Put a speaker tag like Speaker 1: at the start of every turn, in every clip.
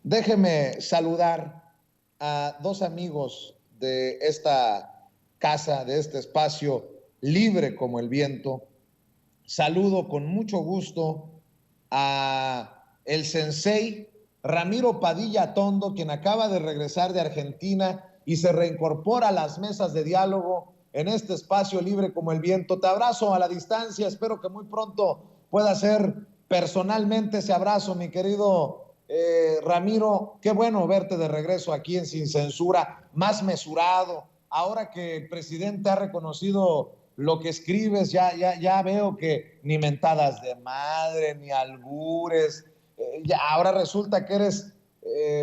Speaker 1: Déjeme saludar a dos amigos de esta casa, de este espacio libre como el viento. Saludo con mucho gusto a el sensei Ramiro Padilla Tondo, quien acaba de regresar de Argentina y se reincorpora a las mesas de diálogo en este espacio libre como el viento. Te abrazo a la distancia, espero que muy pronto pueda ser personalmente ese abrazo, mi querido Ramiro. Qué bueno verte de regreso aquí en Sin Censura, más mesurado. Ahora que el presidente ha reconocido lo que escribes, ya veo que ni mentadas de madre, ni albures. Ya ahora resulta que eres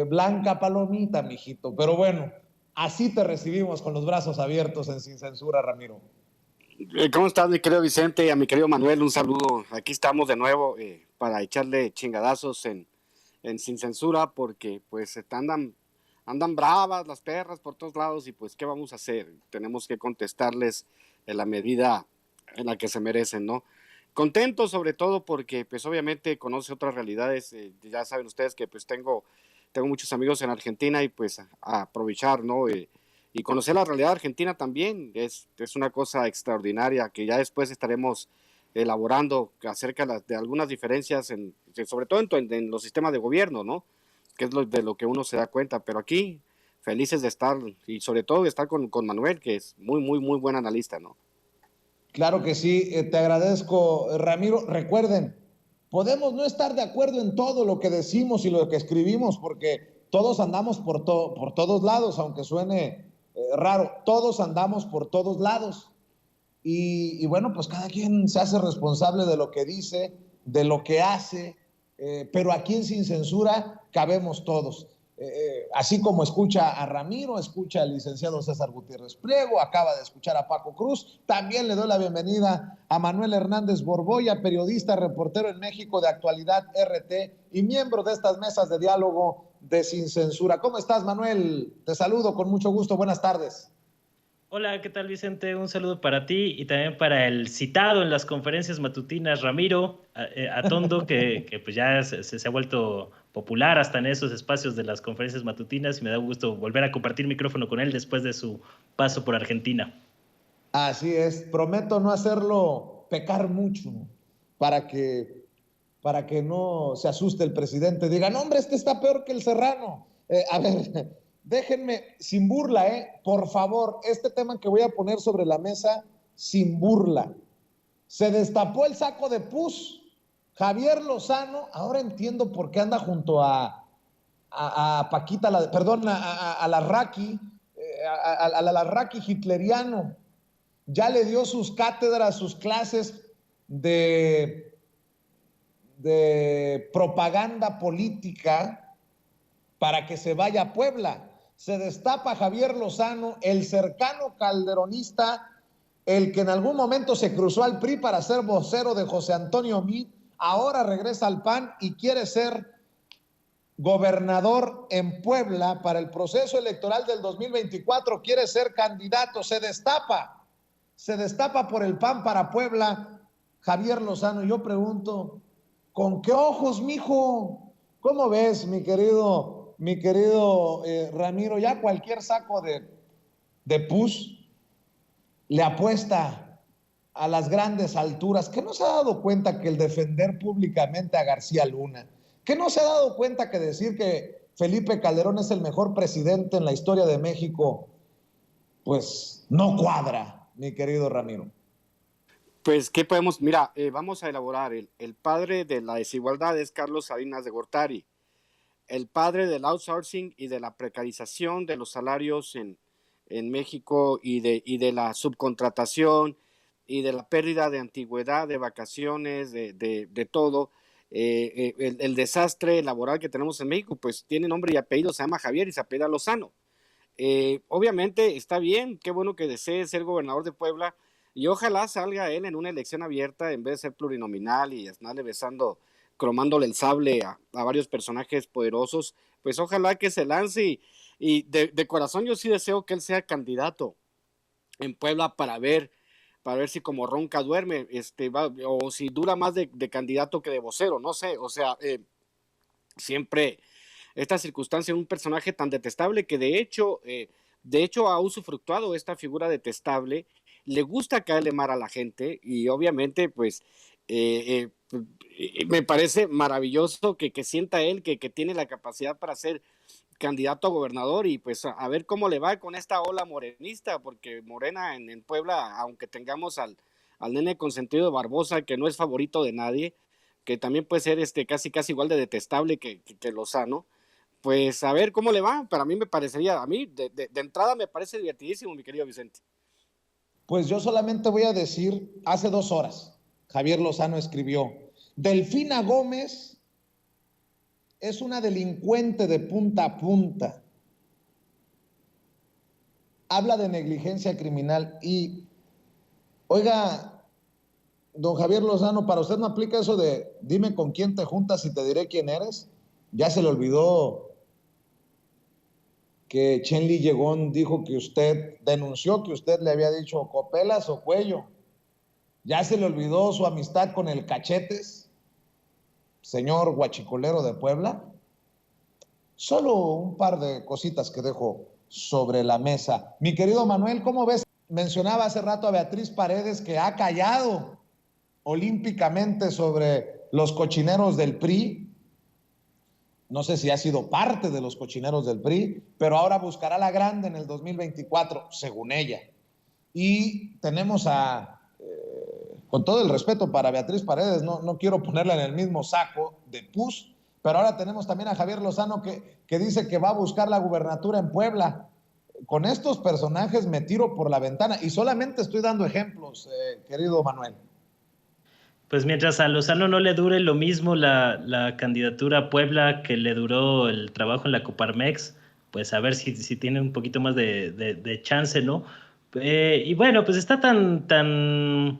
Speaker 1: blanca palomita, mijito. Pero bueno, así te recibimos con los brazos abiertos en Sin Censura, Ramiro.
Speaker 2: ¿Cómo estás, mi querido Vicente? Y a mi querido Manuel, un saludo. Aquí estamos de nuevo para echarle chingadazos en Sin Censura, porque pues andan bravas las perras por todos lados y pues ¿qué vamos a hacer? Tenemos que contestarles en la medida en la que se merecen, ¿no? Contento sobre todo porque pues obviamente conoce otras realidades. Ya saben ustedes que pues tengo muchos amigos en Argentina y pues a aprovechar, ¿no? Y conocer la realidad argentina también es una cosa extraordinaria que ya después estaremos elaborando acerca de algunas diferencias, sobre todo en los sistemas de gobierno, ¿no? Que es de lo que uno se da cuenta. Pero aquí, felices de estar, y sobre todo de estar con Manuel, que es muy, muy, muy buen analista, ¿no?
Speaker 1: Claro que sí, te agradezco, Ramiro. Recuerden, podemos no estar de acuerdo en todo lo que decimos y lo que escribimos, porque todos andamos por todos lados, aunque suene raro, todos andamos por todos lados. Y bueno, pues cada quien se hace responsable de lo que dice, de lo que hace, pero aquí en Sin Censura cabemos todos. Así como escucha a Ramiro, escucha al licenciado César Gutiérrez Pliego, acaba de escuchar a Paco Cruz, también le doy la bienvenida a Manuel Hernández Borboya, periodista, reportero en México de Actualidad RT y miembro de estas mesas de diálogo de Sin Censura. ¿Cómo estás, Manuel? Te saludo con mucho gusto, buenas tardes.
Speaker 3: Hola, ¿qué tal, Vicente? Un saludo para ti y también para el citado en las conferencias matutinas Ramiro Atondo, que pues ya se ha vuelto popular hasta en esos espacios de las conferencias matutinas y me da gusto volver a compartir micrófono con él después de su paso por Argentina.
Speaker 1: Así es, prometo no hacerlo pecar mucho para que, para que no se asuste el presidente. Diga, no, hombre, este está peor que el Serrano. A ver, déjenme, sin burla, por favor, este tema que voy a poner sobre la mesa, sin burla. Se destapó el saco de pus. Javier Lozano, ahora entiendo por qué anda junto a Paquita, perdón, a la Raki, a la Raki hitleriano. Ya le dio sus cátedras, sus clases de propaganda política para que se vaya a Puebla. Se destapa Javier Lozano, el cercano calderonista, el que en algún momento se cruzó al PRI para ser vocero de José Antonio Meade, ahora regresa al PAN y quiere ser gobernador en Puebla para el proceso electoral del 2024, quiere ser candidato, se destapa por el PAN para Puebla, Javier Lozano. Yo pregunto, ¿con qué ojos, mijo? ¿Cómo ves, mi querido Ramiro? Ya cualquier saco de pus le apuesta a las grandes alturas, que no se ha dado cuenta que el defender públicamente a García Luna, que no se ha dado cuenta que decir que Felipe Calderón es el mejor presidente en la historia de México, pues no cuadra, mi querido Ramiro.
Speaker 2: Pues, ¿qué podemos? Mira, vamos a elaborar. El padre de la desigualdad es Carlos Salinas de Gortari. El padre del outsourcing y de la precarización de los salarios en México y de la subcontratación y de la pérdida de antigüedad, de vacaciones, de todo. El desastre laboral que tenemos en México, pues tiene nombre y apellido, se llama Javier y se apellida Lozano. Obviamente está bien, qué bueno que desee ser gobernador de Puebla y ojalá salga él en una elección abierta en vez de ser plurinominal y estarle besando, cromándole el sable a varios personajes poderosos. Pues ojalá que se lance y de corazón yo sí deseo que él sea candidato en Puebla para ver si como ronca duerme, o si dura más de candidato que de vocero, no sé, o sea, siempre esta circunstancia, un personaje tan detestable que de hecho ha usufructuado esta figura detestable, le gusta caerle mal a la gente y obviamente pues me parece maravilloso que sienta él que tiene la capacidad para ser candidato a gobernador y pues a ver cómo le va con esta ola morenista, porque Morena en Puebla, aunque tengamos al nene consentido de Barbosa, que no es favorito de nadie, que también puede ser casi igual de detestable que Lozano, pues a ver cómo le va. Para mí me parecería, a mí de entrada me parece divertidísimo, mi querido Vicente.
Speaker 1: Pues yo solamente voy a decir, hace 2 horas, Javier Lozano escribió, Delfina Gómez es una delincuente de punta a punta. Habla de negligencia criminal y, oiga, don Javier Lozano, ¿para usted no aplica eso de dime con quién te juntas y te diré quién eres? Ya se le olvidó que Chenly Llegón dijo que usted denunció que usted le había dicho copelas o cuello. Ya se le olvidó su amistad con el Cachetes, señor guachicolero de Puebla. Solo un par de cositas que dejo sobre la mesa. Mi querido Manuel, ¿cómo ves? Mencionaba hace rato a Beatriz Paredes que ha callado olímpicamente sobre los cochineros del PRI. No sé si ha sido parte de los cochineros del PRI, pero ahora buscará la grande en el 2024, según ella. Y tenemos con todo el respeto para Beatriz Paredes, no quiero ponerla en el mismo saco de pus, pero ahora tenemos también a Javier Lozano que dice que va a buscar la gubernatura en Puebla. Con estos personajes me tiro por la ventana y solamente estoy dando ejemplos, querido Manuel.
Speaker 3: Pues mientras a Lozano no le dure lo mismo la candidatura a Puebla que le duró el trabajo en la Coparmex, pues a ver si tiene un poquito más de chance, ¿no? Y bueno, pues está tan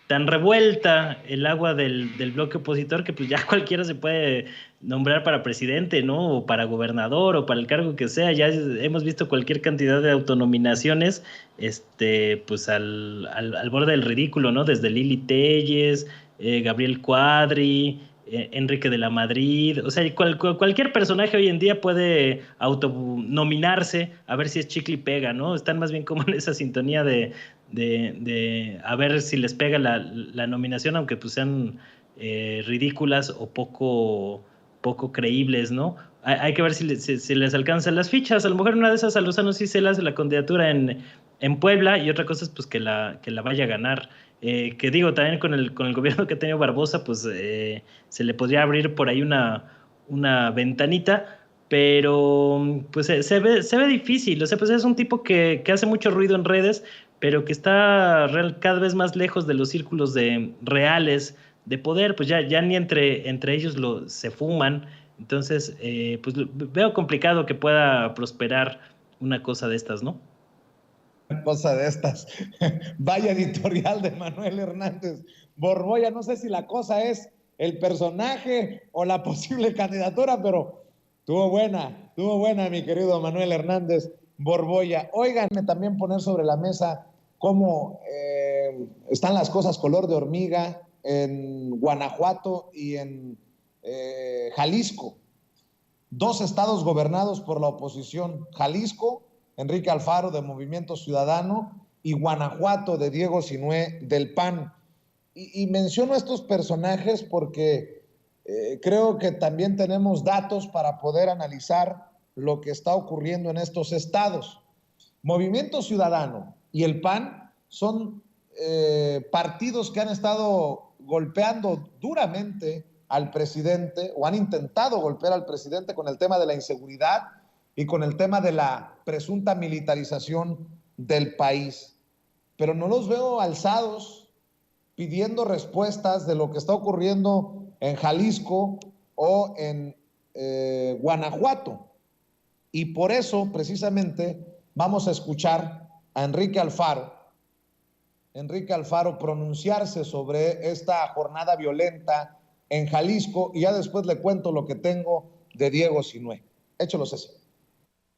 Speaker 3: revuelta el agua del bloque opositor que pues ya cualquiera se puede nombrar para presidente, ¿no? O para gobernador o para el cargo que sea. Ya hemos visto cualquier cantidad de autonominaciones, pues al borde del ridículo, ¿no? Desde Lili Telles, Gabriel Cuadri, Enrique de la Madrid, o sea, cualquier personaje hoy en día puede autonominarse a ver si es chicle y pega, ¿no? Están más bien como en esa sintonía de a ver si les pega la nominación, aunque pues sean ridículas o poco creíbles, ¿no? Hay que ver si les alcanzan las fichas. A lo mejor una de esas a Lozano sí se le hace la candidatura en Puebla y otra cosa es pues que la vaya a ganar. Que digo, también con el gobierno que ha tenido Barbosa, pues se le podría abrir por ahí una ventanita, pero pues se ve difícil. O sea, pues es un tipo que hace mucho ruido en redes, pero que está cada vez más lejos de los círculos reales de poder, pues ya ni entre ellos se fuman. Entonces, pues veo complicado que pueda prosperar una cosa de estas, ¿no?
Speaker 1: Cosa de estas. Vaya editorial de Manuel Hernández Borboya. No sé si la cosa es el personaje o la posible candidatura, pero tuvo buena, mi querido Manuel Hernández Borboya. Óiganme también poner sobre la mesa cómo están las cosas color de hormiga en Guanajuato y en Jalisco. 2 estados gobernados por la oposición. Jalisco, Enrique Alfaro de Movimiento Ciudadano, y Guanajuato de Diego Sinué del PAN. Y menciono estos personajes porque creo que también tenemos datos para poder analizar lo que está ocurriendo en estos estados. Movimiento Ciudadano y el PAN son partidos que han estado golpeando duramente al presidente o han intentado golpear al presidente con el tema de la inseguridad y con el tema de la presunta militarización del país. Pero no los veo alzados pidiendo respuestas de lo que está ocurriendo en Jalisco o en Guanajuato. Y por eso, precisamente, vamos a escuchar a Enrique Alfaro pronunciarse sobre esta jornada violenta en Jalisco y ya después le cuento lo que tengo de Diego Sinué. Échalo, César.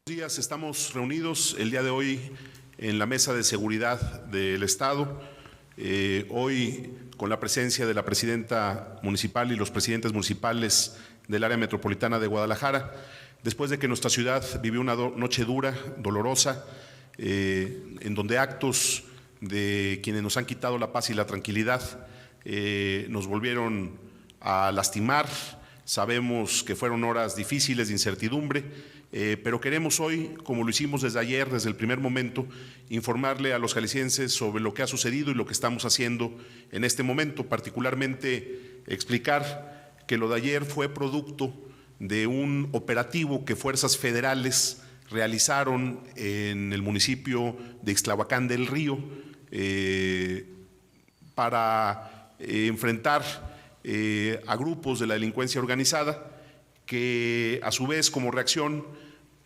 Speaker 4: Buenos días, estamos reunidos el día de hoy en la Mesa de Seguridad del Estado. Hoy con la presencia de la presidenta municipal y los presidentes municipales del área metropolitana de Guadalajara, después de que nuestra ciudad vivió una noche dura, dolorosa, en donde actos de quienes nos han quitado la paz y la tranquilidad nos volvieron a lastimar. Sabemos que fueron horas difíciles de incertidumbre, pero queremos hoy, como lo hicimos desde ayer, desde el primer momento, informarle a los jaliscienses sobre lo que ha sucedido y lo que estamos haciendo en este momento, particularmente explicar que lo de ayer fue producto de un operativo que fuerzas federales realizaron en el municipio de Ixtlahuacán del Río para enfrentar a grupos de la delincuencia organizada que a su vez como reacción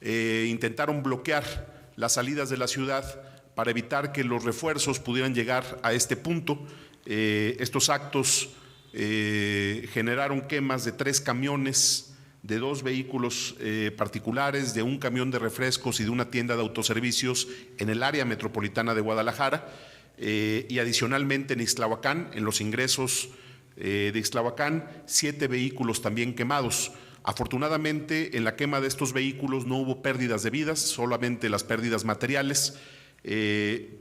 Speaker 4: intentaron bloquear las salidas de la ciudad para evitar que los refuerzos pudieran llegar a este punto. Estos actos generaron quemas de 3 camiones, de 2 vehículos particulares, de un camión de refrescos y de una tienda de autoservicios en el área metropolitana de Guadalajara y adicionalmente en Ixtlahuacán, en los ingresos de Ixtlahuacán, 7 vehículos también quemados. Afortunadamente, en la quema de estos vehículos no hubo pérdidas de vidas, solamente las pérdidas materiales,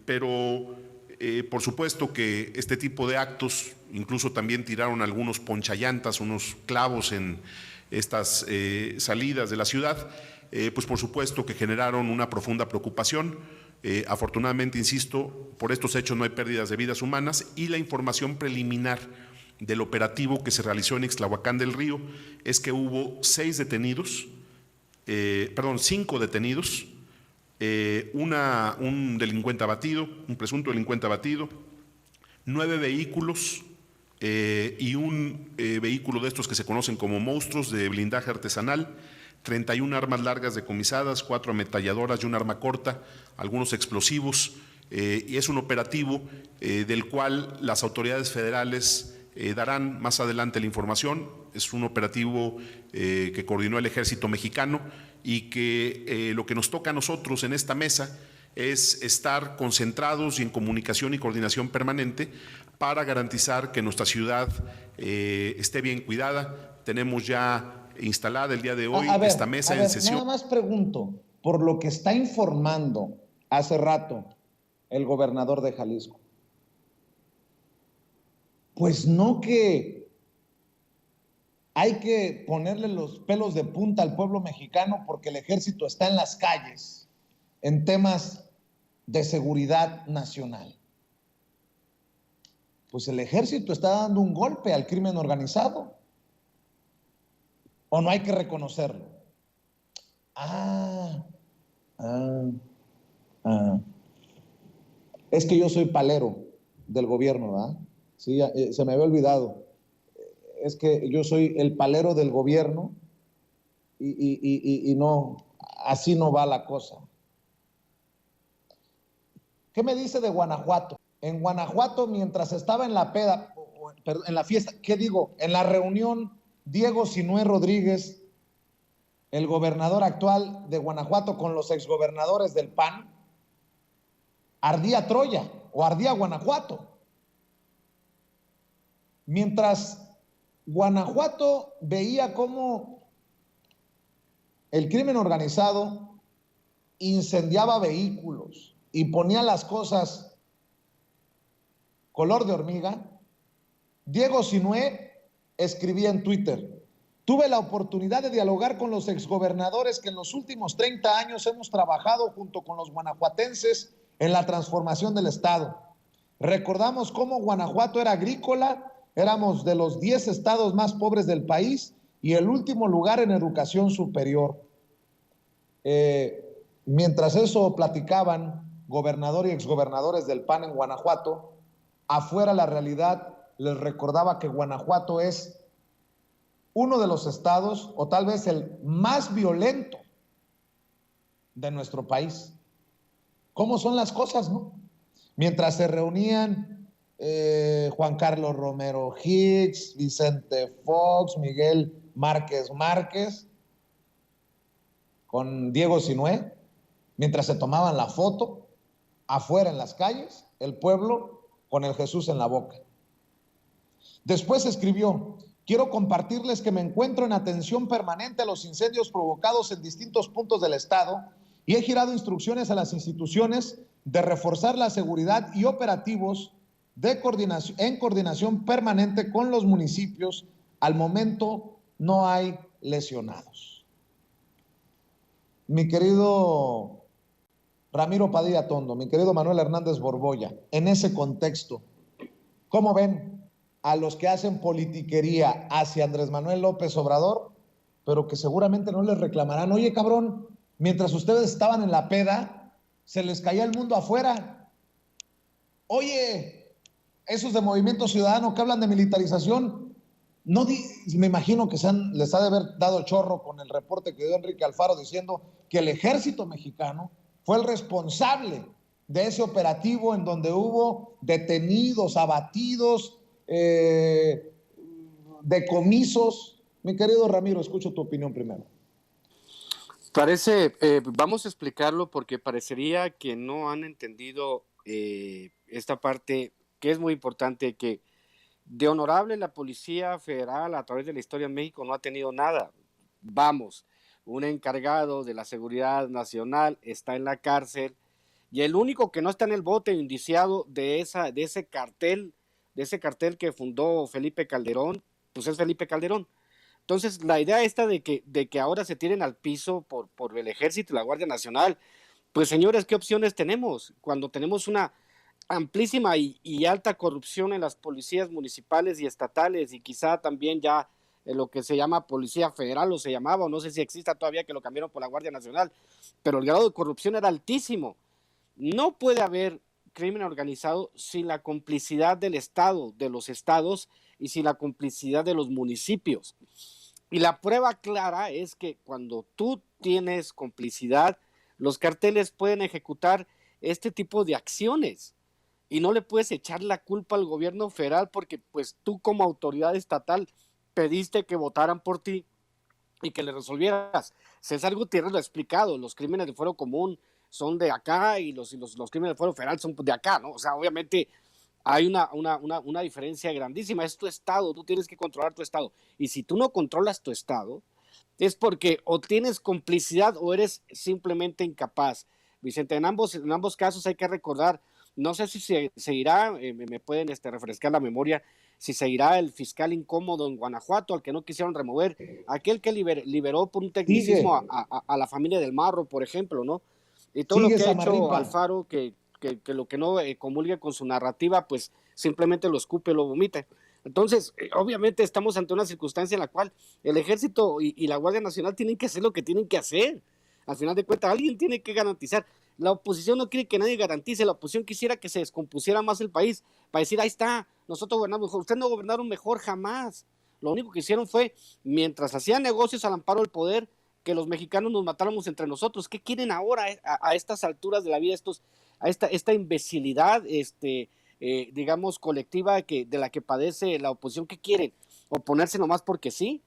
Speaker 4: pero por supuesto que este tipo de actos, incluso también tiraron algunos ponchallantas, unos clavos en estas salidas de la ciudad, pues por supuesto que generaron una profunda preocupación. Afortunadamente, insisto, por estos hechos no hay pérdidas de vidas humanas y la información preliminar del operativo que se realizó en Ixtlahuacán del Río es que hubo 5 detenidos, un delincuente abatido, un presunto delincuente abatido, 9 vehículos y un vehículo de estos que se conocen como monstruos de blindaje artesanal, 31 armas largas decomisadas, 4 ametralladoras y un arma corta, algunos explosivos, y es un operativo del cual las autoridades federales darán más adelante la información. Es un operativo que coordinó el Ejército Mexicano y que lo que nos toca a nosotros en esta mesa es estar concentrados y en comunicación y coordinación permanente para garantizar que nuestra ciudad esté bien cuidada. Tenemos ya instalada el día de hoy esta mesa en sesión.
Speaker 1: Nada más pregunto, por lo que está informando hace rato el gobernador de Jalisco, pues no que hay que ponerle los pelos de punta al pueblo mexicano porque el ejército está en las calles en temas de seguridad nacional. Pues el ejército está dando un golpe al crimen organizado. ¿O no hay que reconocerlo? Es que yo soy palero del gobierno, ¿verdad? Sí, se me había olvidado. Es que yo soy el palero del gobierno y no, así no va la cosa. ¿Qué me dice de Guanajuato? En Guanajuato, mientras estaba en la peda, en la fiesta, ¿qué digo? En la reunión, Diego Sinué Rodríguez, el gobernador actual de Guanajuato, con los exgobernadores del PAN, ardía Troya o ardía Guanajuato. Mientras Guanajuato veía cómo el crimen organizado incendiaba vehículos y ponía las cosas color de hormiga, Diego Sinué escribía en Twitter: tuve la oportunidad de dialogar con los exgobernadores que en los últimos 30 años hemos trabajado junto con los guanajuatenses en la transformación del Estado. Recordamos cómo Guanajuato era agrícola, éramos de los 10 estados más pobres del país y el último lugar en educación superior. Mientras eso platicaban gobernador y exgobernadores del PAN en Guanajuato, afuera la realidad les recordaba que Guanajuato es uno de los estados, o tal vez el más violento de nuestro país. ¿Cómo son las cosas, no? Mientras se reunían Juan Carlos Romero Hicks, Vicente Fox, Miguel Márquez con Diego Sinué, mientras se tomaban la foto, afuera en las calles, el pueblo con el Jesús en la boca. Después escribió: quiero compartirles que me encuentro en atención permanente a los incendios provocados en distintos puntos del estado y he girado instrucciones a las instituciones de reforzar la seguridad y operativos en coordinación permanente con los municipios. Al momento no hay lesionados. Mi querido Ramiro Padilla Tondo, mi querido Manuel Hernández Borbolla, en ese contexto, ¿cómo ven a los que hacen politiquería hacia Andrés Manuel López Obrador, pero que seguramente no les reclamarán: oye, cabrón, mientras ustedes estaban en la peda, se les caía el mundo afuera? Oye, esos de Movimiento Ciudadano que hablan de militarización, no me imagino que les ha de haber dado chorro con el reporte que dio Enrique Alfaro diciendo que el ejército mexicano fue el responsable de ese operativo en donde hubo detenidos, abatidos, decomisos. Mi querido Ramiro, escucho tu opinión primero.
Speaker 2: Vamos a explicarlo porque parecería que no han entendido esta parte que es muy importante, que de honorable la Policía Federal a través de la historia en México no ha tenido nada. Vamos, un encargado de la seguridad nacional está en la cárcel y el único que no está en el bote indiciado de ese cartel que fundó Felipe Calderón, pues es Felipe Calderón. Entonces, la idea esta de que ahora se tiren al piso por el Ejército y la Guardia Nacional, pues señores, ¿qué opciones tenemos? Cuando tenemos una amplísima y alta corrupción en las policías municipales y estatales, y quizá también ya en lo que se llama Policía Federal, o se llamaba, o no sé si exista todavía, que lo cambiaron por la Guardia Nacional, pero el grado de corrupción era altísimo. No puede haber crimen organizado sin la complicidad del Estado, de los estados, y sin la complicidad de los municipios. Y la prueba clara es que cuando tú tienes complicidad, los carteles pueden ejecutar este tipo de acciones y no le puedes echar la culpa al gobierno federal porque pues tú como autoridad estatal pediste que votaran por ti y que le resolvieras. César Gutiérrez lo ha explicado, los crímenes de fuero común son de acá y los crímenes de fuero federal son de acá, ¿no? O sea, obviamente hay una diferencia grandísima. Es tu estado, tú tienes que controlar tu estado. Y si tú no controlas tu estado, es porque o tienes complicidad o eres simplemente incapaz. Vicente, en ambos casos hay que recordar, no sé si se irá, me pueden refrescar la memoria, si se irá el fiscal incómodo en Guanajuato, al que no quisieron remover, aquel que liberó por un tecnicismo a la familia del Marro, por ejemplo, ¿no? Y todo lo que ha hecho Alfaro, que lo que no comulgue con su narrativa, pues simplemente lo escupe, lo vomita. Entonces, obviamente estamos ante una circunstancia en la cual el Ejército y la Guardia Nacional tienen que hacer lo que tienen que hacer. Al final de cuentas, alguien tiene que garantizar. La oposición no quiere que nadie garantice, la oposición quisiera que se descompusiera más el país, para decir, ahí está, nosotros gobernamos mejor. Ustedes no gobernaron mejor jamás. Lo único que hicieron fue, mientras hacían negocios al amparo del poder, que los mexicanos nos matáramos entre nosotros. ¿Qué quieren ahora a estas alturas de la vida, a esta imbecilidad, digamos, colectiva de la que padece la oposición? ¿Qué quieren? ¿Oponerse nomás porque sí?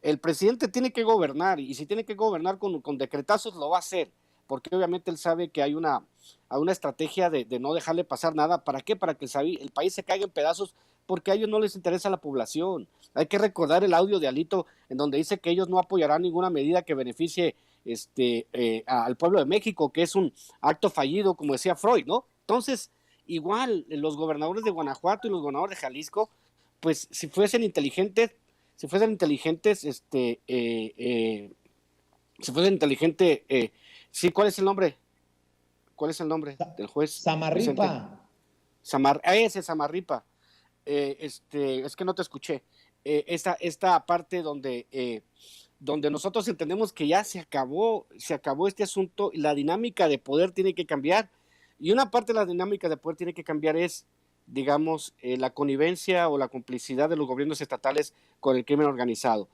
Speaker 2: El presidente tiene que gobernar, y si tiene que gobernar con decretazos, lo va a hacer, porque obviamente él sabe que hay una estrategia de no dejarle pasar nada. ¿Para qué? Para que el país se caiga en pedazos, porque a ellos no les interesa la población. Hay que recordar el audio de Alito, en donde dice que ellos no apoyarán ninguna medida que beneficie al pueblo de México, que es un acto fallido, como decía Freud, ¿no? Entonces, igual, los gobernadores de Guanajuato y los gobernadores de Jalisco, pues si fuesen inteligentes, sí, ¿cuál es el nombre? ¿Cuál es el nombre del juez?
Speaker 1: Samarripa.
Speaker 2: Ese Samarripa. Es que no te escuché. Esta parte donde nosotros entendemos que ya se acabó este asunto y la dinámica de poder tiene que cambiar. Y una parte de la dinámica de poder tiene que cambiar es, digamos, la connivencia o la complicidad de los gobiernos estatales con el crimen organizado.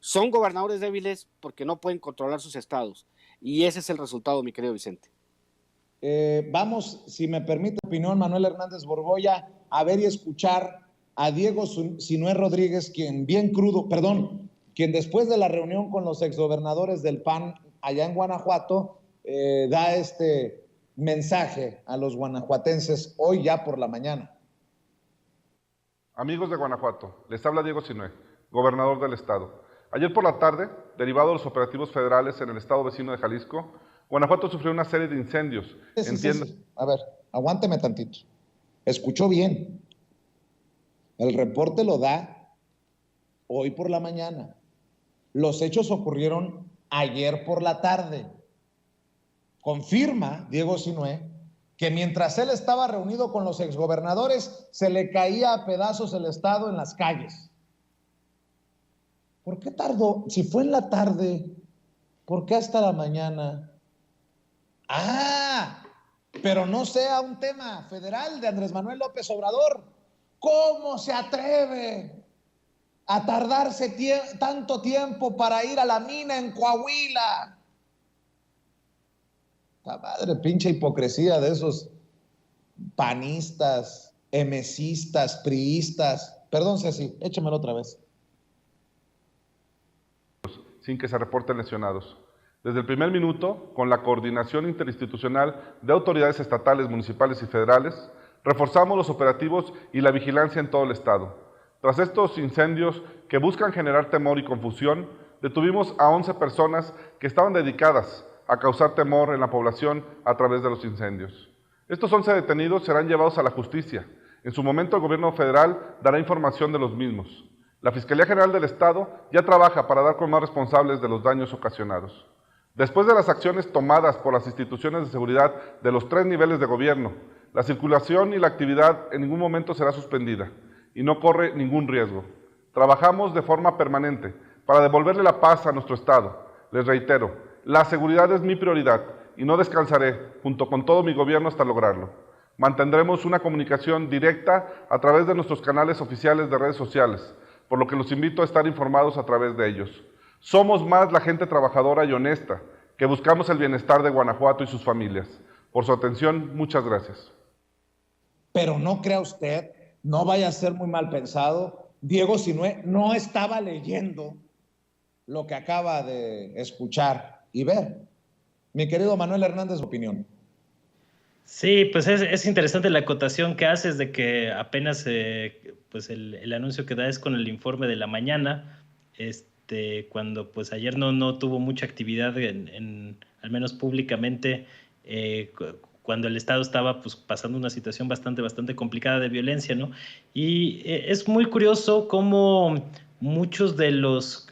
Speaker 2: Son gobernadores débiles porque no pueden controlar sus estados. Y ese es el resultado, mi querido Vicente.
Speaker 1: Vamos, si me permite opinión, Manuel Hernández Borbolla, a ver y escuchar a Diego Sinué Rodríguez, quien después de la reunión con los exgobernadores del PAN allá en Guanajuato, da este mensaje a los guanajuatenses hoy ya por la mañana.
Speaker 5: Amigos de Guanajuato, les habla Diego Sinue, gobernador del estado. Ayer por la tarde, derivado de los operativos federales en el estado vecino de Jalisco, Guanajuato sufrió una serie de incendios.
Speaker 1: Sí. A ver, aguánteme tantito. Escuchó bien. El reporte lo da hoy por la mañana. Los hechos ocurrieron ayer por la tarde. Confirma Diego Sinue que mientras él estaba reunido con los exgobernadores, se le caía a pedazos el estado en las calles. ¿Por qué tardó? Si fue en la tarde, ¿por qué hasta la mañana? Ah, pero no sea un tema federal de Andrés Manuel López Obrador. ¿Cómo se atreve a tardarse tanto tiempo para ir a la mina en Coahuila? La madre, pinche hipocresía de esos panistas, emesistas, priistas. Perdón, Ceci, échamelo otra vez.
Speaker 5: Sin que se reporten lesionados. Desde el primer minuto, con la coordinación interinstitucional de autoridades estatales, municipales y federales, reforzamos los operativos y la vigilancia en todo el estado. Tras estos incendios que buscan generar temor y confusión, detuvimos a 11 personas que estaban dedicadas a causar temor en la población a través de los incendios. Estos 11 detenidos serán llevados a la justicia. En su momento, el gobierno federal dará información de los mismos. La Fiscalía General del Estado ya trabaja para dar con más responsables de los daños ocasionados. Después de las acciones tomadas por las instituciones de seguridad de los 3 niveles de gobierno, la circulación y la actividad en ningún momento será suspendida y no corre ningún riesgo. Trabajamos de forma permanente para devolverle la paz a nuestro Estado. Les reitero, la seguridad es mi prioridad y no descansaré junto con todo mi gobierno hasta lograrlo. Mantendremos una comunicación directa a través de nuestros canales oficiales de redes sociales, por lo que los invito a estar informados a través de ellos. Somos más la gente trabajadora y honesta, que buscamos el bienestar de Guanajuato y sus familias. Por su atención, muchas gracias.
Speaker 1: Pero no crea usted, no vaya a ser muy mal pensado, Diego Sinue no estaba leyendo lo que acaba de escuchar y ver. Mi querido Manuel Hernández, opinión.
Speaker 3: Sí, pues es interesante la acotación que haces de que apenas pues el anuncio que da es con el informe de la mañana, cuando pues ayer no tuvo mucha actividad al menos públicamente, cuando el Estado estaba pues pasando una situación bastante complicada de violencia, ¿no? Y es muy curioso cómo muchos de los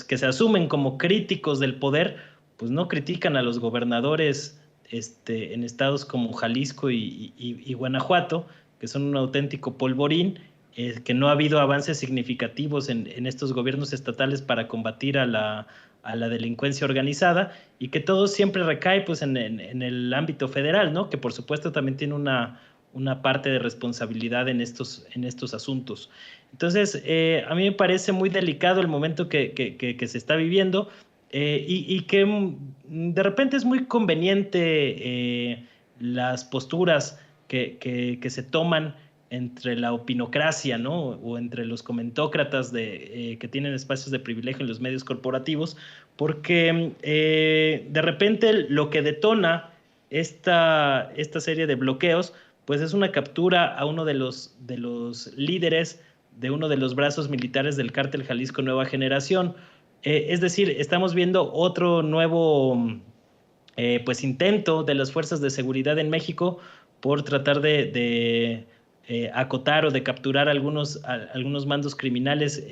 Speaker 3: que se asumen como críticos del poder, pues no critican a los gobernadores en estados como Jalisco y Guanajuato, que son un auténtico polvorín, que no ha habido avances significativos en estos gobiernos estatales para combatir a la delincuencia organizada, y que todo siempre recae pues en el ámbito federal, ¿no? Que por supuesto también tiene una parte de responsabilidad en estos asuntos. Entonces, a mí me parece muy delicado el momento que se está viviendo, y que de repente es muy conveniente las posturas que se toman entre la opinocracia, ¿no? O entre los comentócratas que tienen espacios de privilegio en los medios corporativos, porque de repente lo que detona esta serie de bloqueos, pues es una captura a uno de los líderes de uno de los brazos militares del cártel Jalisco Nueva Generación. Es decir, estamos viendo otro nuevo pues intento de las fuerzas de seguridad en México por tratar de acotar o de capturar algunos mandos criminales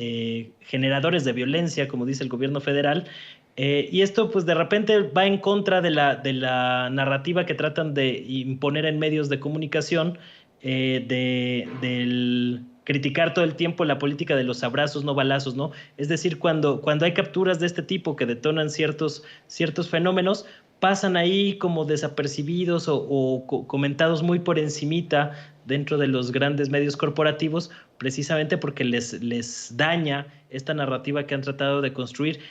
Speaker 3: generadores de violencia, como dice el gobierno federal. Y esto pues de repente va en contra de la narrativa que tratan de imponer en medios de comunicación, del criticar todo el tiempo la política de los abrazos, no balazos, ¿no? Es decir, cuando hay capturas de este tipo que detonan ciertos fenómenos, pasan ahí como desapercibidos o comentados muy por encimita dentro de los grandes medios corporativos, precisamente porque les daña esta narrativa que han tratado de construir,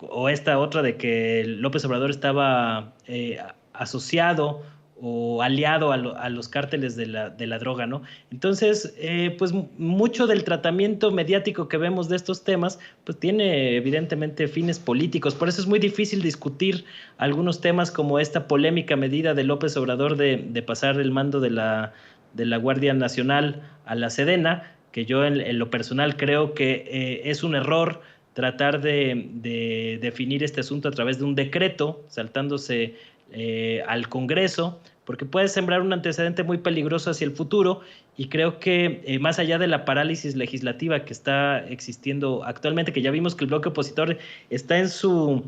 Speaker 3: o esta otra de que López Obrador estaba asociado o aliado a los cárteles de la droga, ¿no? Entonces, pues mucho del tratamiento mediático que vemos de estos temas, pues tiene evidentemente fines políticos. Por eso es muy difícil discutir algunos temas como esta polémica medida de López Obrador de pasar el mando de de la Guardia Nacional a la Sedena, que yo en lo personal creo que es un error tratar de definir este asunto a través de un decreto, saltándose al Congreso, porque puede sembrar un antecedente muy peligroso hacia el futuro, y creo que más allá de la parálisis legislativa que está existiendo actualmente, que ya vimos que el bloque opositor está en su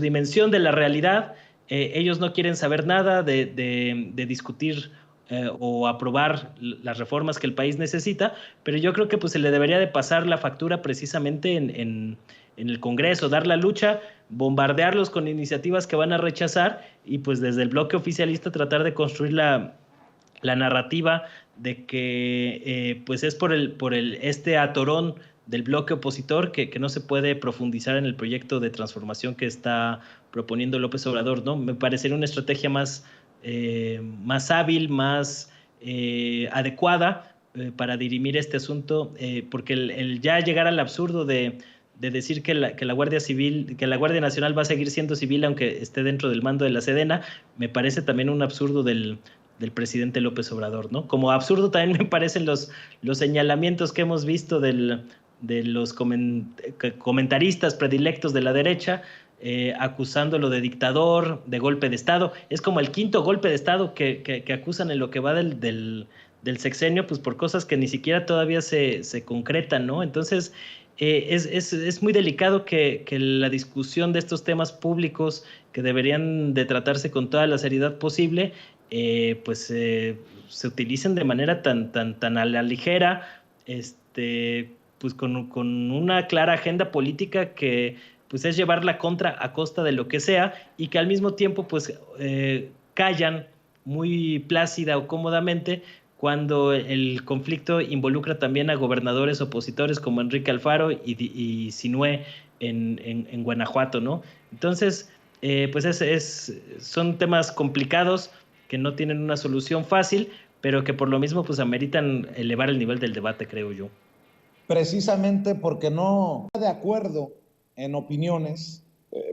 Speaker 3: dimensión de la realidad, ellos no quieren saber nada de discutir o aprobar las reformas que el país necesita, pero yo creo que pues se le debería de pasar la factura precisamente en el Congreso, dar la lucha, bombardearlos con iniciativas que van a rechazar y pues desde el bloque oficialista tratar de construir la narrativa de que pues es por este atorón del bloque opositor que no se puede profundizar en el proyecto de transformación que está proponiendo López Obrador, ¿no? Me parecería una estrategia más hábil, más adecuada para dirimir este asunto, porque el ya llegar al absurdo de decir que la Guardia Civil, que la Guardia Nacional va a seguir siendo civil aunque esté dentro del mando de la Sedena, me parece también un absurdo del presidente López Obrador, ¿no? Como absurdo también me parecen los señalamientos que hemos visto de los comentaristas predilectos de la derecha, acusándolo de dictador, de golpe de Estado. Es como el quinto golpe de Estado que acusan en lo que va del sexenio, pues por cosas que ni siquiera todavía se concretan, ¿no? Entonces, es muy delicado que la discusión de estos temas públicos, que deberían de tratarse con toda la seriedad posible, se utilicen de manera tan a la ligera, pues con una clara agenda política que pues es llevar la contra a costa de lo que sea, y que al mismo tiempo pues callan muy plácida o cómodamente cuando el conflicto involucra también a gobernadores opositores como Enrique Alfaro y Sinué en Guanajuato, ¿no? Entonces, son temas complicados que no tienen una solución fácil, pero que por lo mismo pues ameritan elevar el nivel del debate, creo yo.
Speaker 1: Precisamente porque no está de acuerdo en opiniones.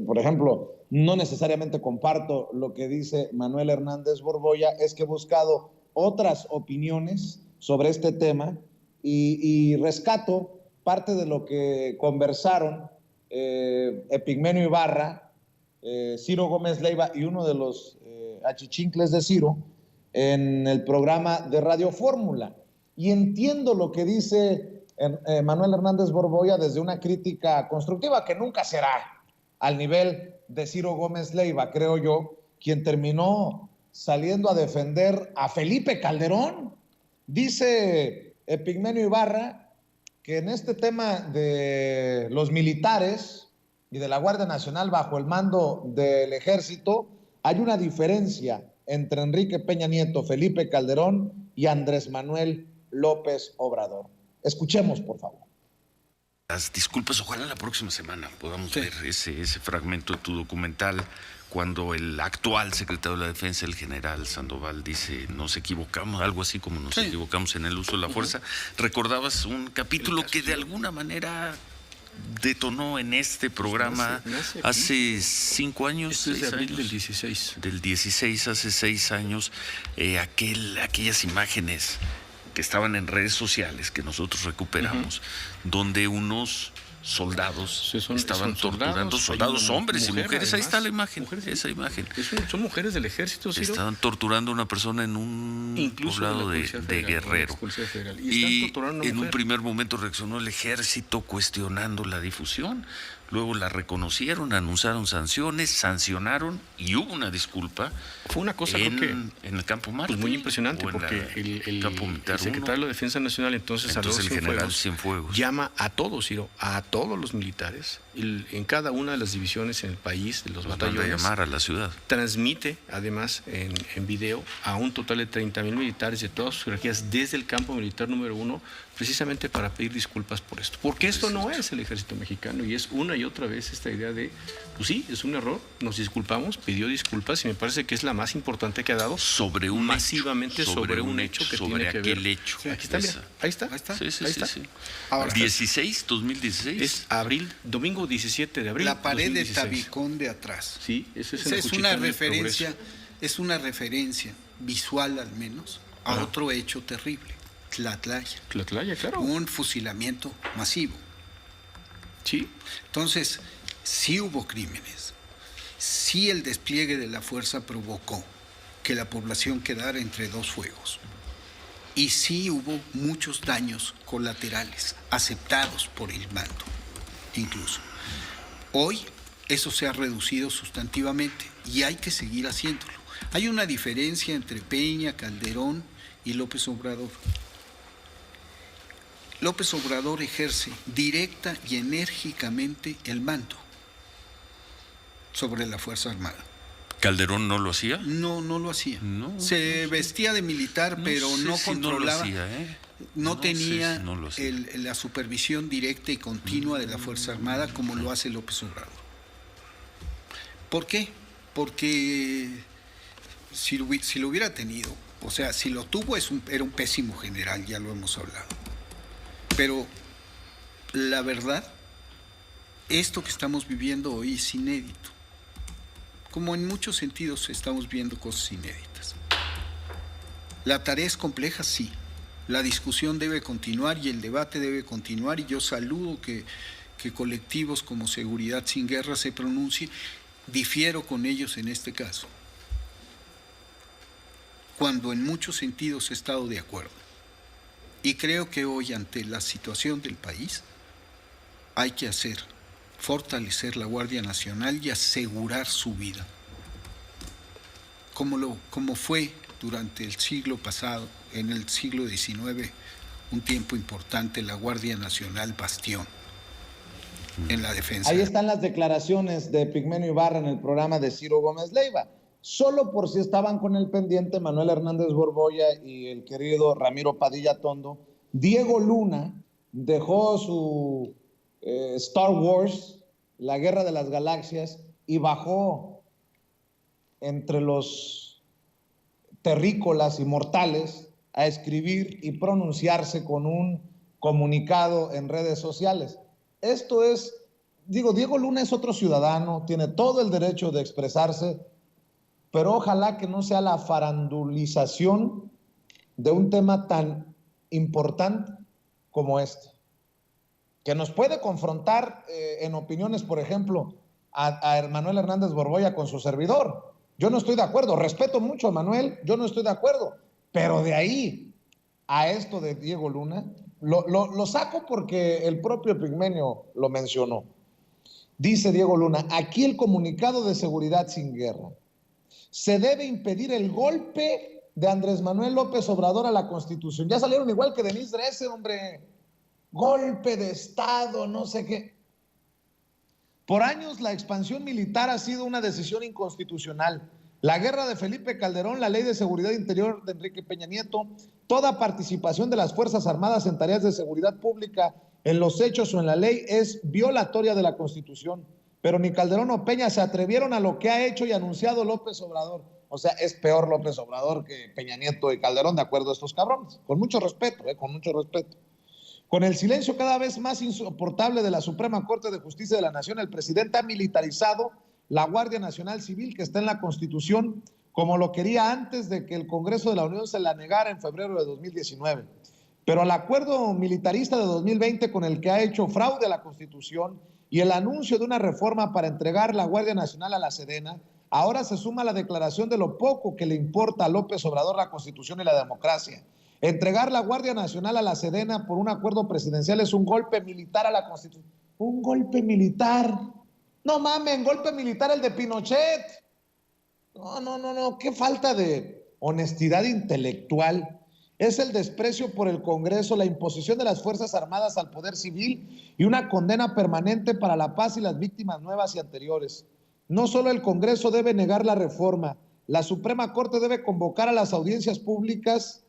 Speaker 1: Por ejemplo, no necesariamente comparto lo que dice Manuel Hernández Borboya, es que he buscado otras opiniones sobre este tema y rescato parte de lo que conversaron Epigmenio Ibarra, Ciro Gómez Leiva y uno de los achichincles de Ciro en el programa de Radio Fórmula. Y entiendo lo que dice Manuel Hernández Borboya desde una crítica constructiva que nunca será al nivel de Ciro Gómez Leiva, creo yo, quien terminó saliendo a defender a Felipe Calderón. Dice Epigmenio Ibarra que en este tema de los militares y de la Guardia Nacional bajo el mando del Ejército hay una diferencia entre Enrique Peña Nieto, Felipe Calderón y Andrés Manuel López Obrador. Escuchemos, por favor.
Speaker 6: Las disculpas, ojalá la próxima semana podamos ver ese fragmento de tu documental, cuando el actual secretario de la Defensa, el general Sandoval, dice: nos equivocamos, algo así como nos equivocamos en el uso de la fuerza. Recordabas un capítulo que de alguna manera detonó en este programa hace 5 años.
Speaker 7: Este es de abril del 16.
Speaker 6: Del 16, hace 6 años, aquellas imágenes que estaban en redes sociales que nosotros recuperamos, donde unos soldados estaban torturando, soldados hombres y mujeres. Ahí está la imagen, esa imagen.
Speaker 7: Son mujeres del ejército, Ciro.
Speaker 6: Estaban torturando a una persona en un poblado de Guerrero. Y en un primer momento reaccionó el ejército cuestionando la difusión. Luego la reconocieron, anunciaron sanciones, sancionaron y hubo una disculpa.
Speaker 7: Fue una cosa
Speaker 6: en el campo Marte.
Speaker 7: Pues muy impresionante, porque el secretario de la Defensa Nacional, entonces el general Cienfuegos, llama a todos, Ciro, a todos los militares, en cada una de las divisiones en el país, de los batallones.
Speaker 6: Manda a llamar a la ciudad.
Speaker 7: Transmite, además, en video, a un total de 30,000 militares de todas sus jerarquías desde el campo militar número 1, precisamente para pedir disculpas por esto. Porque esto no es el ejército mexicano, y es una y otra vez esta idea de, pues sí, es un error, nos disculpamos, pidió disculpas, y me parece que es la más importante que ha dado
Speaker 6: sobre un
Speaker 7: masivamente
Speaker 6: hecho,
Speaker 7: sobre un hecho que
Speaker 6: sobre
Speaker 7: tiene que ver.
Speaker 6: Aquel hecho.
Speaker 7: Sí, aquí está, mira, ahí está.
Speaker 6: Sí. Ahora, 2016.
Speaker 7: Es abril, domingo 17 de abril.
Speaker 8: La pared
Speaker 7: 2016.
Speaker 8: de Tabicón de atrás.
Speaker 7: Sí, eso es
Speaker 8: una referencia, es una referencia visual al menos, a otro hecho terrible, Tlatlaya.
Speaker 7: Tlatlaya, claro.
Speaker 8: Un fusilamiento masivo.
Speaker 7: Sí.
Speaker 8: Entonces, sí hubo crímenes, sí el despliegue de la fuerza provocó que la población quedara entre dos fuegos. Y sí hubo muchos daños colaterales, aceptados por el mando, incluso. Hoy eso se ha reducido sustantivamente y hay que seguir haciéndolo. Hay una diferencia entre Peña, Calderón y López Obrador. López Obrador ejerce directa y enérgicamente el mando sobre la Fuerza Armada.
Speaker 6: ¿Calderón no lo hacía?
Speaker 8: No, no lo hacía.
Speaker 6: No,
Speaker 8: se vestía de militar, pero no controlaba, no tenía la supervisión directa y continua de la Fuerza Armada como lo hace López Obrador. ¿Por qué? Porque si lo hubiera tenido, o sea, si lo tuvo era un pésimo general, ya lo hemos hablado. Pero la verdad, esto que estamos viviendo hoy es inédito. Como en muchos sentidos estamos viendo cosas inéditas. La tarea es compleja, sí. La discusión debe continuar y el debate debe continuar, y yo saludo que colectivos como Seguridad Sin Guerra se pronuncien. Difiero con ellos en este caso, cuando en muchos sentidos he estado de acuerdo. Y creo que hoy, ante la situación del país, hay que fortalecer la Guardia Nacional y asegurar su vida, como fue durante el siglo pasado, en el siglo XIX, un tiempo importante, la Guardia Nacional bastión en la defensa.
Speaker 1: Ahí están las declaraciones de Pigmenio Ibarra en el programa de Ciro Gómez Leiva. Solo por si estaban con el pendiente Manuel Hernández Borbolla y el querido Ramiro Padilla Tondo, Diego Luna dejó su Star Wars, la Guerra de las Galaxias, y bajó entre los terrícolas y mortales a escribir y pronunciarse con un comunicado en redes sociales. Esto es, Diego Luna es otro ciudadano, tiene todo el derecho de expresarse, pero ojalá que no sea la farandulización de un tema tan importante como este, que nos puede confrontar en opiniones, por ejemplo, a Manuel Hernández Borbolla con su servidor. Yo no estoy de acuerdo, respeto mucho a Manuel, yo no estoy de acuerdo, pero de ahí a esto de Diego Luna, lo saco porque el propio Pigmenio lo mencionó. Dice Diego Luna, aquí el comunicado de Seguridad Sin Guerra: se debe impedir el golpe de Andrés Manuel López Obrador a la Constitución. Ya salieron igual que Denise Dresser, hombre. Golpe de Estado, no sé qué. Por años la expansión militar ha sido una decisión inconstitucional. La guerra de Felipe Calderón, la ley de seguridad interior de Enrique Peña Nieto, toda participación de las Fuerzas Armadas en tareas de seguridad pública en los hechos o en la ley es violatoria de la Constitución. Pero ni Calderón o Peña se atrevieron a lo que ha hecho y anunciado López Obrador. O sea, es peor López Obrador que Peña Nieto y Calderón, de acuerdo a estos cabrones. Con mucho respeto, con mucho respeto. Con el silencio cada vez más insoportable de la Suprema Corte de Justicia de la Nación, el presidente ha militarizado la Guardia Nacional Civil, que está en la Constitución, como lo quería antes de que el Congreso de la Unión se la negara en febrero de 2019. Pero al acuerdo militarista de 2020, con el que ha hecho fraude a la Constitución, y el anuncio de una reforma para entregar la Guardia Nacional a la Sedena, ahora se suma la declaración de lo poco que le importa a López Obrador la Constitución y la democracia. Entregar la Guardia Nacional a la Sedena por un acuerdo presidencial es un golpe militar a la Constitución. ¿Un golpe militar? No mamen, golpe militar el de Pinochet. No, qué falta de honestidad intelectual. Es el desprecio por el Congreso, la imposición de las Fuerzas Armadas al poder civil y una condena permanente para la paz y las víctimas nuevas y anteriores. No solo el Congreso debe negar la reforma, la Suprema Corte debe convocar a las audiencias públicas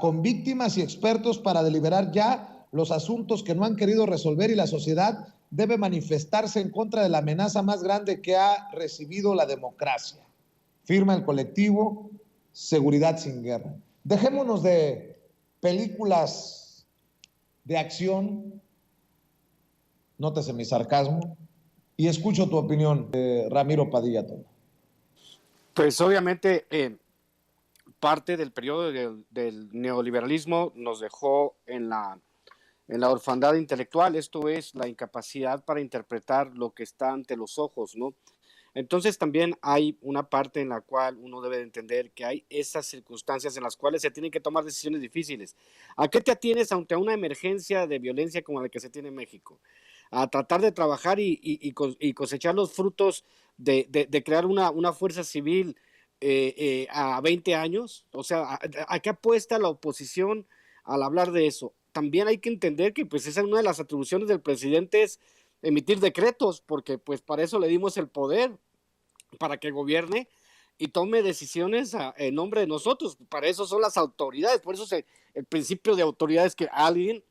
Speaker 1: con víctimas y expertos para deliberar ya los asuntos que no han querido resolver, y la sociedad debe manifestarse en contra de la amenaza más grande que ha recibido la democracia. Firma el colectivo Seguridad Sin Guerra. Dejémonos de películas de acción, nótese mi sarcasmo, y escucho tu opinión, Ramiro Padilla Tondo.
Speaker 2: Pues obviamente parte del periodo del neoliberalismo nos dejó en la orfandad intelectual, esto es, la incapacidad para interpretar lo que está ante los ojos, ¿no? Entonces también hay una parte en la cual uno debe de entender que hay esas circunstancias en las cuales se tienen que tomar decisiones difíciles. ¿A qué te atienes ante una emergencia de violencia como la que se tiene en México? A tratar de trabajar y cosechar los frutos de crear una fuerza civil a 20 años. O sea, ¿a qué apuesta la oposición al hablar de eso? También hay que entender que pues esa es una de las atribuciones del presidente, es emitir decretos, porque pues para eso le dimos el poder, para que gobierne y tome decisiones en nombre de nosotros. Para eso son las autoridades, por eso el principio de autoridad es que alguien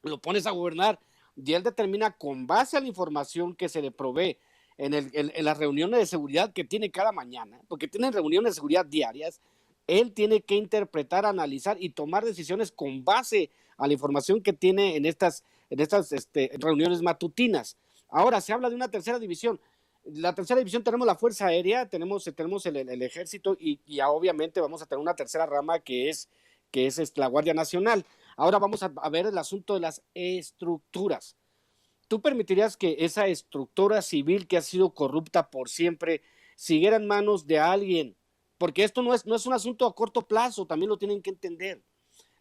Speaker 2: lo pones a gobernar y él determina con base a la información que se le provee en las reuniones de seguridad que tiene cada mañana, porque tienen reuniones de seguridad diarias. Él tiene que interpretar, analizar y tomar decisiones con base a la información que tiene en estas reuniones matutinas. Ahora se habla de una tercera división. La tercera división tenemos la Fuerza Aérea, tenemos el Ejército y obviamente vamos a tener una tercera rama que es la Guardia Nacional. Ahora vamos a ver el asunto de las estructuras. ¿Tú permitirías que esa estructura civil que ha sido corrupta por siempre siguiera en manos de alguien? Porque esto no es un asunto a corto plazo, también lo tienen que entender.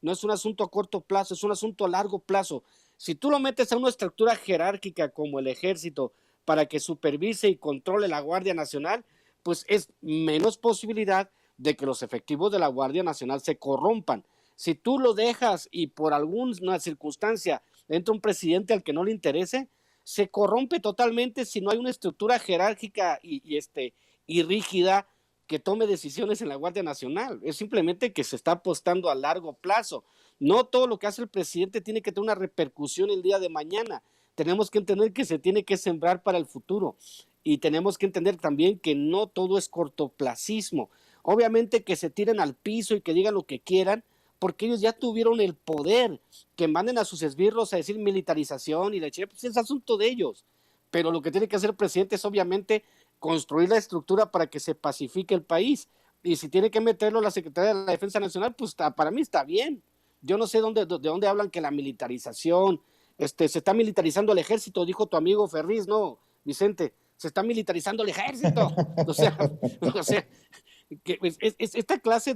Speaker 2: No es un asunto a corto plazo, es un asunto a largo plazo. Si tú lo metes a una estructura jerárquica como el Ejército para que supervise y controle la Guardia Nacional, pues es menos posibilidad de que los efectivos de la Guardia Nacional se corrompan. Si tú lo dejas y por alguna circunstancia entra un presidente al que no le interese, se corrompe totalmente si no hay una estructura jerárquica y rígida que tome decisiones en la Guardia Nacional. Es simplemente que se está apostando a largo plazo. No todo lo que hace el presidente tiene que tener una repercusión el día de mañana. Tenemos que entender que se tiene que sembrar para el futuro y tenemos que entender también que no todo es cortoplacismo. Obviamente que se tiren al piso y que digan lo que quieran, porque ellos ya tuvieron el poder, que manden a sus esbirros a decir militarización y la chingada, pues es asunto de ellos. Pero lo que tiene que hacer el presidente es obviamente construir la estructura para que se pacifique el país. Y si tiene que meterlo la Secretaría de la Defensa Nacional, pues para mí está bien. Yo no sé de dónde hablan que la militarización, se está militarizando el ejército, dijo tu amigo Ferriz, no, Vicente, se está militarizando el ejército. O sea, que es esta clase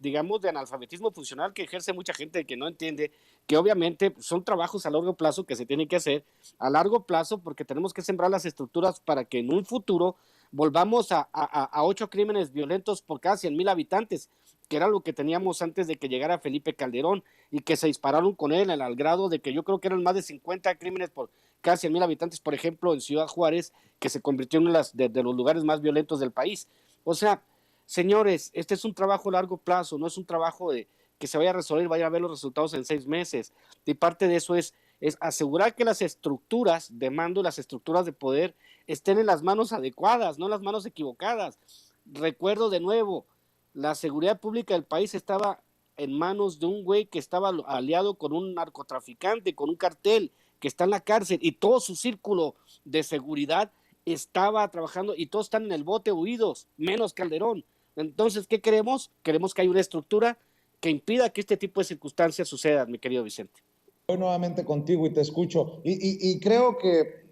Speaker 2: digamos, de analfabetismo funcional que ejerce mucha gente que no entiende que obviamente son trabajos a largo plazo que se tienen que hacer a largo plazo, porque tenemos que sembrar las estructuras para que en un futuro volvamos a 8 crímenes violentos por cada 100,000 habitantes, que era lo que teníamos antes de que llegara Felipe Calderón y que se dispararon con él al grado de que yo creo que eran más de 50 crímenes por cada 100,000 habitantes, por ejemplo, en Ciudad Juárez, que se convirtió en uno de los lugares más violentos del país. O sea, señores, este es un trabajo a largo plazo, no es un trabajo de que se vaya a resolver, vaya a ver los resultados en 6 meses. Y parte de eso es asegurar que las estructuras de mando, las estructuras de poder estén en las manos adecuadas, no en las manos equivocadas. Recuerdo de nuevo, la seguridad pública del país estaba en manos de un güey que estaba aliado con un narcotraficante, con un cartel que está en la cárcel, y todo su círculo de seguridad estaba trabajando y todos están en el bote huidos, menos Calderón. Entonces, ¿qué queremos? Queremos que haya una estructura que impida que este tipo de circunstancias sucedan, mi querido Vicente.
Speaker 1: Estoy nuevamente contigo y te escucho. Y creo que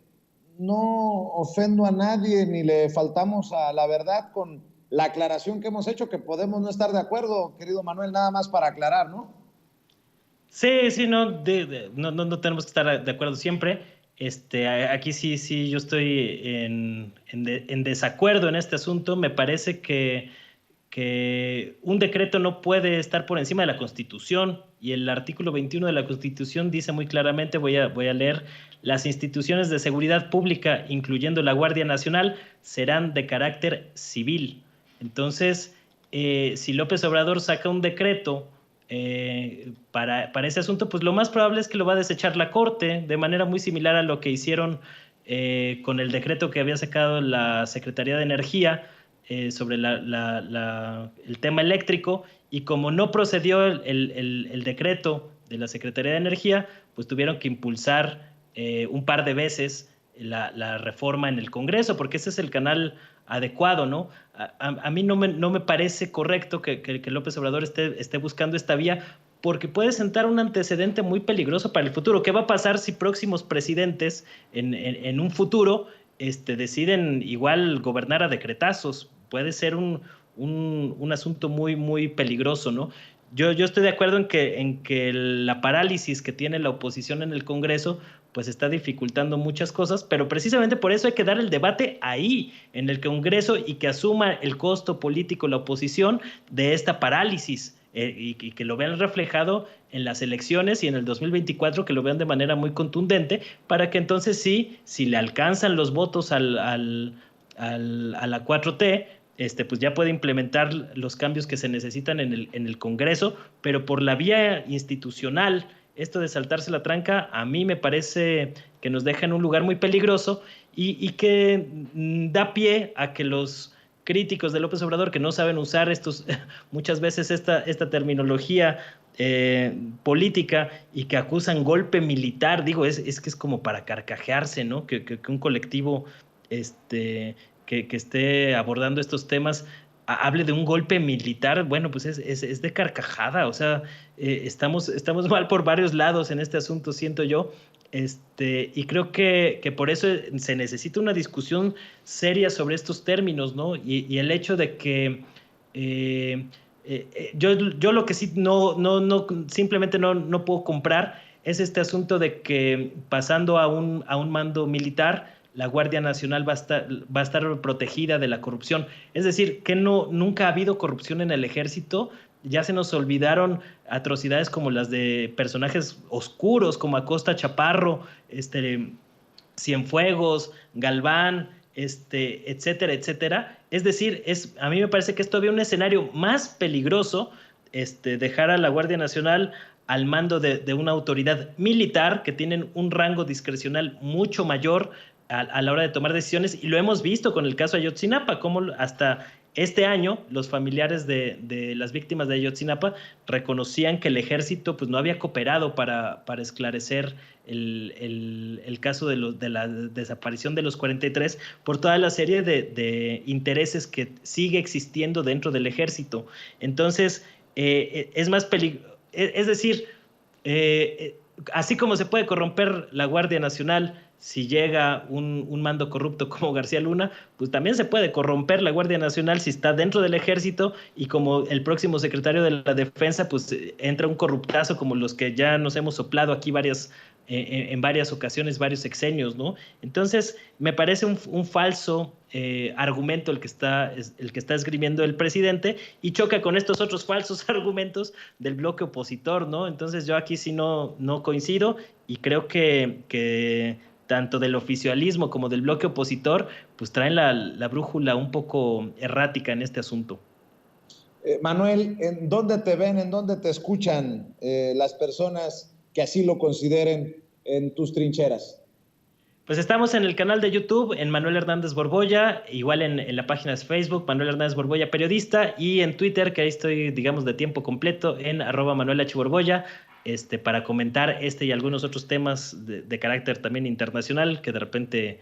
Speaker 1: no ofendo a nadie ni le faltamos a la verdad con la aclaración que hemos hecho, que podemos no estar de acuerdo, querido Manuel, nada más para aclarar, ¿no?
Speaker 3: Sí, no tenemos que estar de acuerdo siempre. Aquí sí, yo estoy en desacuerdo en este asunto. Me parece que un decreto no puede estar por encima de la Constitución, y el artículo 21 de la Constitución dice muy claramente, voy a leer: las instituciones de seguridad pública, incluyendo la Guardia Nacional, serán de carácter civil. Entonces, si López Obrador saca un decreto para ese asunto, pues lo más probable es que lo va a desechar la Corte, de manera muy similar a lo que hicieron con el decreto que había sacado la Secretaría de Energía sobre el tema eléctrico, y como no procedió el decreto de la Secretaría de Energía, pues tuvieron que impulsar un par de veces la reforma en el Congreso, porque ese es el canal adecuado, ¿no? A mí no me parece correcto que López Obrador esté buscando esta vía, porque puede sentar un antecedente muy peligroso para el futuro. ¿Qué va a pasar si próximos presidentes en un futuro deciden igual gobernar a decretazos? Puede ser un asunto muy, muy peligroso, ¿no? Yo estoy de acuerdo en que la parálisis que tiene la oposición en el Congreso pues está dificultando muchas cosas, pero precisamente por eso hay que dar el debate ahí, en el Congreso, y que asuma el costo político la oposición de esta parálisis, y que lo vean reflejado en las elecciones y en el 2024, que lo vean de manera muy contundente, para que entonces sí, si le alcanzan los votos a la 4T, pues ya puede implementar los cambios que se necesitan en el Congreso, pero por la vía institucional. Esto de saltarse la tranca a mí me parece que nos deja en un lugar muy peligroso y que da pie a que los críticos de López Obrador, que no saben usar muchas veces esta terminología política, y que acusan golpe militar, digo, es que es como para carcajearse, ¿no? Que un colectivo que esté abordando estos temas hable de un golpe militar. Bueno, pues es de carcajada. O sea, estamos mal por varios lados en este asunto, siento yo, y creo que por eso se necesita una discusión seria sobre estos términos, ¿no? Y el hecho de que yo lo que sí simplemente no puedo comprar es este asunto de que pasando a un mando militar, la Guardia Nacional va a estar protegida de la corrupción. Es decir, que nunca ha habido corrupción en el Ejército. Ya se nos olvidaron atrocidades como las de personajes oscuros como Acosta Chaparro, Cienfuegos, Galván, etcétera, etcétera. Es decir, a mí me parece que es todavía un escenario más peligroso dejar a la Guardia Nacional al mando de una autoridad militar, que tienen un rango discrecional mucho mayor a la hora de tomar decisiones, y lo hemos visto con el caso Ayotzinapa, como hasta este año los familiares de las víctimas de Ayotzinapa reconocían que el ejército pues no había cooperado para esclarecer el caso de la desaparición de los 43, por toda la serie de intereses que sigue existiendo dentro del ejército. Entonces, es más peligroso. Es decir, así como se puede corromper la Guardia Nacional si llega un mando corrupto como García Luna, pues también se puede corromper la Guardia Nacional si está dentro del ejército, y como el próximo secretario de la Defensa, pues entra un corruptazo como los que ya nos hemos soplado aquí en varias ocasiones, varios sexenios, ¿no? Entonces, me parece un falso argumento el que está esgrimiendo el presidente, y choca con estos otros falsos argumentos del bloque opositor, ¿no? Entonces, yo aquí sí no coincido, y creo que tanto del oficialismo como del bloque opositor, pues traen la brújula un poco errática en este asunto.
Speaker 1: Manuel, ¿en dónde te ven, en dónde te escuchan las personas que así lo consideren en tus trincheras?
Speaker 3: Pues estamos en el canal de YouTube, en Manuel Hernández Borbolla, igual en la página de Facebook, Manuel Hernández Borbolla Periodista, y en Twitter, que ahí estoy, digamos, de tiempo completo, en @ManuelHBorbolla, para comentar y algunos otros temas de carácter también internacional, que de repente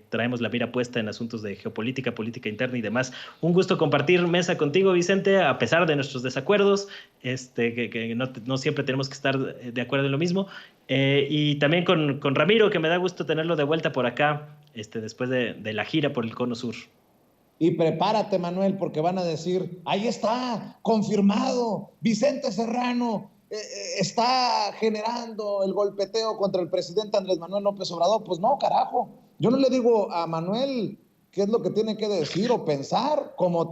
Speaker 3: traemos la mira puesta en asuntos de geopolítica, política interna y demás. Un gusto compartir mesa contigo, Vicente, a pesar de nuestros desacuerdos, que no siempre tenemos que estar de acuerdo en lo mismo, y también con Ramiro, que me da gusto tenerlo de vuelta por acá, después de la gira por el Cono Sur.
Speaker 1: Y prepárate, Manuel, porque van a decir, ahí está, confirmado, Vicente Serrano está generando el golpeteo contra el presidente Andrés Manuel López Obrador. Pues no, carajo. Yo no le digo a Manuel qué es lo que tiene que decir o pensar, como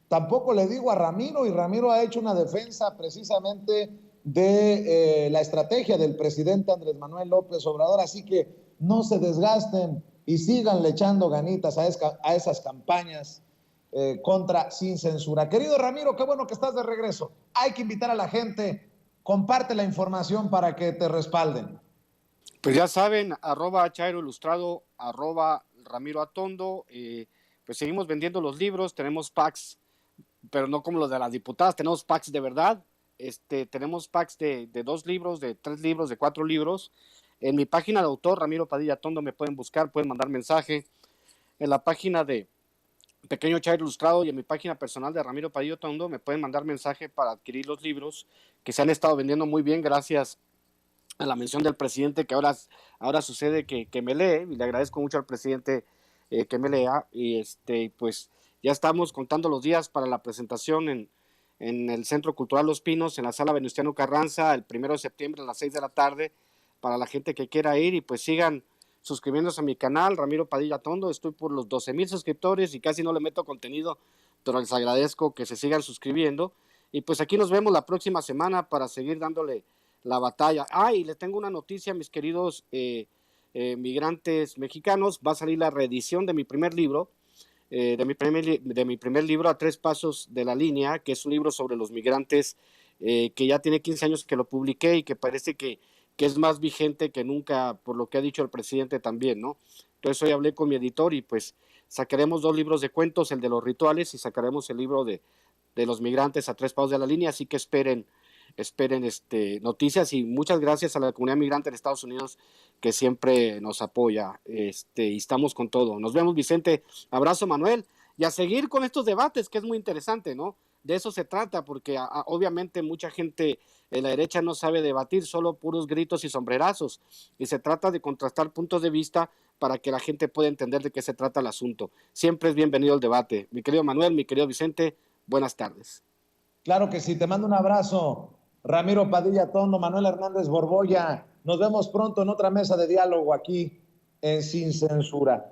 Speaker 1: tampoco le digo a Ramiro, y Ramiro ha hecho una defensa precisamente de la estrategia del presidente Andrés Manuel López Obrador. Así que no se desgasten y síganle echando ganitas a esas campañas contra Sin Censura. Querido Ramiro, qué bueno que estás de regreso. Hay que invitar a la gente. Comparte la información para que te respalden.
Speaker 2: Pues ya saben, @Chairo Ilustrado, @Ramiro Atondo. Pues seguimos vendiendo los libros, tenemos packs, pero no como los de las diputadas, tenemos packs de verdad. Tenemos packs de 2 libros, de 3 libros, de 4 libros. En mi página de autor, Ramiro Padilla Tondo, me pueden buscar, pueden mandar mensaje. En la página de Pequeño Chavo Ilustrado y en mi página personal de Ramiro Padilla Tondo me pueden mandar mensaje para adquirir los libros que se han estado vendiendo muy bien gracias a la mención del presidente, que ahora sucede que me lee, y le agradezco mucho al presidente que me lea, y pues ya estamos contando los días para la presentación en el Centro Cultural Los Pinos, en la Sala Venustiano Carranza, el 1 de septiembre a las 6 de la tarde, para la gente que quiera ir, y pues sigan suscribiéndose a mi canal, Ramiro Padilla Tondo. Estoy por los 12,000 suscriptores y casi no le meto contenido, pero les agradezco que se sigan suscribiendo, y pues aquí nos vemos la próxima semana para seguir dándole la batalla. Y les tengo una noticia, mis queridos migrantes mexicanos. Va a salir la reedición de mi primer libro, de mi primer libro, A 3 Pasos de la Línea, que es un libro sobre los migrantes, que ya tiene 15 años que lo publiqué y que parece que es más vigente que nunca, por lo que ha dicho el presidente también, ¿no? Entonces hoy hablé con mi editor y pues sacaremos 2 libros de cuentos, el de los rituales, y sacaremos el libro de los migrantes a 3 pasos de la línea, así que esperen noticias, y muchas gracias a la comunidad migrante de Estados Unidos que siempre nos apoya, y estamos con todo. Nos vemos, Vicente. Abrazo, Manuel, y a seguir con estos debates, que es muy interesante, ¿no? De eso se trata, porque obviamente mucha gente en la derecha no sabe debatir, solo puros gritos y sombrerazos, y se trata de contrastar puntos de vista para que la gente pueda entender de qué se trata el asunto. Siempre es bienvenido el debate. Mi querido Manuel, mi querido Vicente, buenas tardes.
Speaker 1: Claro que sí, te mando un abrazo. Ramiro Padilla Tondo, Manuel Hernández Borboya. Nos vemos pronto en otra mesa de diálogo aquí en Sin Censura.